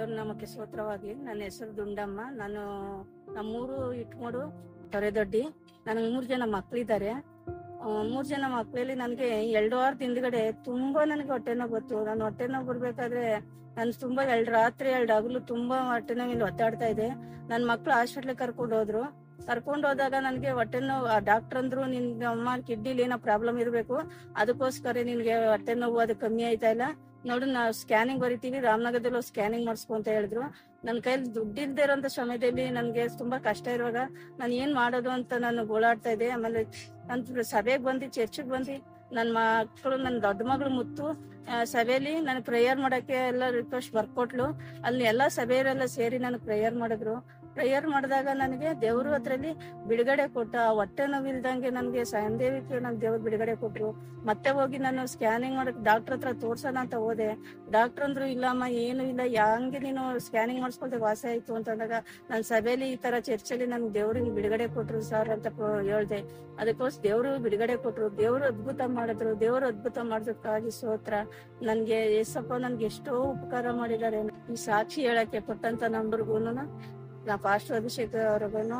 ದೇವ್ರ ನಾಮಕ್ಕೆ ಸ್ತೋತ್ರವಾಗ್ಲಿ. ನನ್ನ ಹೆಸರು ದುಂಡಮ್ಮ. ನಾನು ನಮ್ಮೂರು ಇಟ್ಮೂರು ತೊರೆದೊಡ್ಡಿ. ನನಗೆ 3 ಜನ ಮಕ್ಳಿದ್ದಾರೆ. 3 ಜನ ಮಕ್ಳಲ್ಲಿ ನನಗೆ 2 ವಾರದ ಹಿಂದ್ಗಡೆ ತುಂಬಾ ನನಗೆ ಹೊಟ್ಟೆ ನೋವು ಗೊತ್ತು. ನಾನು ಹೊಟ್ಟೆ ನೋವು ಬರ್ಬೇಕಾದ್ರೆ ನಾನು ತುಂಬಾ 2 ರಾತ್ರಿ 2 ಹಗಲು ತುಂಬಾ ಹೊಟ್ಟೆ ನೋವಿಂದ ಒದ್ದಾಡ್ತಾ ಇದೆ. ನನ್ನ ಮಕ್ಳು ಹಾಸ್ಪಿಟ್ಲಿಗೆ ಕರ್ಕೊಂಡು ಹೋದಾಗ ನನಗೆ ಹೊಟ್ಟೆ ನೋವು, ಆ ಡಾಕ್ಟರ್ ಅಂದ್ರು ನಿನ್ಗೆ ಅಮ್ಮ ಕಿಡ್ನಿಲಿ ಏನೋ ಪ್ರಾಬ್ಲಮ್ ಇರ್ಬೇಕು, ಅದಕ್ಕೋಸ್ಕರ ನಿನ್ಗೆ ಹೊಟ್ಟೆ ನೋವು ಅದು ಕಮ್ಮಿ ಆಯ್ತಾ ಇಲ್ಲ ನೋಡು, ನಾವು ಸ್ಕ್ಯಾನಿಂಗ್ ಬರಿತೀವಿ, ರಾಮನಗರದಲ್ಲಿ ಸ್ಕ್ಯಾನಿಂಗ್ ಮಾಡಿಸ್ಕೊ ಅಂತ ಹೇಳಿದ್ರು. ನನ್ನ ಕೈಲಿ ದುಡ್ಡಿಲ್ದೇ ಇರೋಂಥ ಸಮಯದಲ್ಲಿ ನನಗೆ ತುಂಬಾ ಕಷ್ಟ ಇರುವಾಗ ನಾನು ಏನ್ ಮಾಡೋದು ಅಂತ ನಾನು ಗೋಳಾಡ್ತಾ ಇದ್ದೆ. ಆಮೇಲೆ ನಾನು ಸಭೆಗೆ ಬಂದು ಚರ್ಚಿಗೆ ಬಂದು ನನ್ನ ಮಕ್ಕಳು, ನನ್ನ ದೊಡ್ಡ ಮಗಳು ಮುತ್ತು ಸಭೆಯಲ್ಲಿ ನಾನು ಪ್ರೇಯರ್ ಮಾಡಕ್ಕೆ ಎಲ್ಲ ರಿಕ್ವೆಸ್ಟ್ ಬರ್ಕೊಟ್ಲು. ಅಲ್ಲಿ ಎಲ್ಲಾ ಸಭೆಯವರೆಲ್ಲ ಸೇರಿ ನನಗೆ ಪ್ರೇಯರ್ ಮಾಡಿದಾಗ ನನಗೆ ದೇವರು ಅದ್ರಲ್ಲಿ ಬಿಡುಗಡೆ ಕೊಟ್ಟ. ಹೊಟ್ಟೆ ನೋವಿಲ್ದಂಗೆ ನನಗೆ ಸಂದೇವಿಕೆ ನನ್ ದೇವ್ರು ಬಿಡುಗಡೆ ಕೊಟ್ರು. ಮತ್ತೆ ಹೋಗಿ ನಾನು ಸ್ಕ್ಯಾನಿಂಗ್ ಮಾಡಕ್ ಡಾಕ್ಟರ್ ಹತ್ರ ತೋರ್ಸೋಣ ಅಂತ ಹೋದೆ. ಡಾಕ್ಟರ್ ಅಂದ್ರು ಇಲ್ಲಮ್ಮ ಏನು ಇಲ್ಲ, ಹಂಗೆ ನೀನು ಸ್ಕ್ಯಾನಿಂಗ್ ಮಾಡಿಸ್ಕೊಳ್ದೆ ವಾಸಿ ಆಯ್ತು ಅಂತಂದಾಗ ನನ್ನ ಸಭೆಯಲ್ಲಿ ಈ ತರ ಚರ್ಚಲ್ಲಿ ನನ್ ದೇವ್ರಿಗೆ ಬಿಡುಗಡೆ ಕೊಟ್ರು ಸರ್ ಅಂತ ಹೇಳ್ದೆ. ಅದಕ್ಕೋಸ್ಕರ ದೇವ್ರು ಬಿಡುಗಡೆ ಕೊಟ್ರು, ದೇವ್ರು ಅದ್ಭುತ ಮಾಡಿದ್ರು. ದೇವ್ರು ಅದ್ಭುತ ಮಾಡೋದಕ್ಕಾಗಿ ಸ್ತೋತ್ರ. ನನ್ಗೆ ಏಸಪ್ಪ ನನ್ಗೆ ಎಷ್ಟೋ ಉಪಕಾರ ಮಾಡಿದ್ದಾರೆ. ಈ ಸಾಕ್ಷಿ ಹೇಳಕ್ಕೆ ಕೊಟ್ಟಂತ ನಂಬರ್ಗೂನು ನಾ ಪಾಸ್ಟರ್ ಅಭಿಷೇಕ್ ಅವ್ರಿಗೂ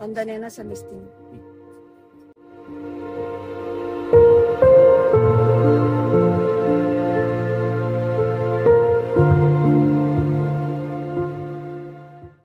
ವಂದನೆಯನ್ನ ಸಲ್ಲಿಸ್ತೀನಿ.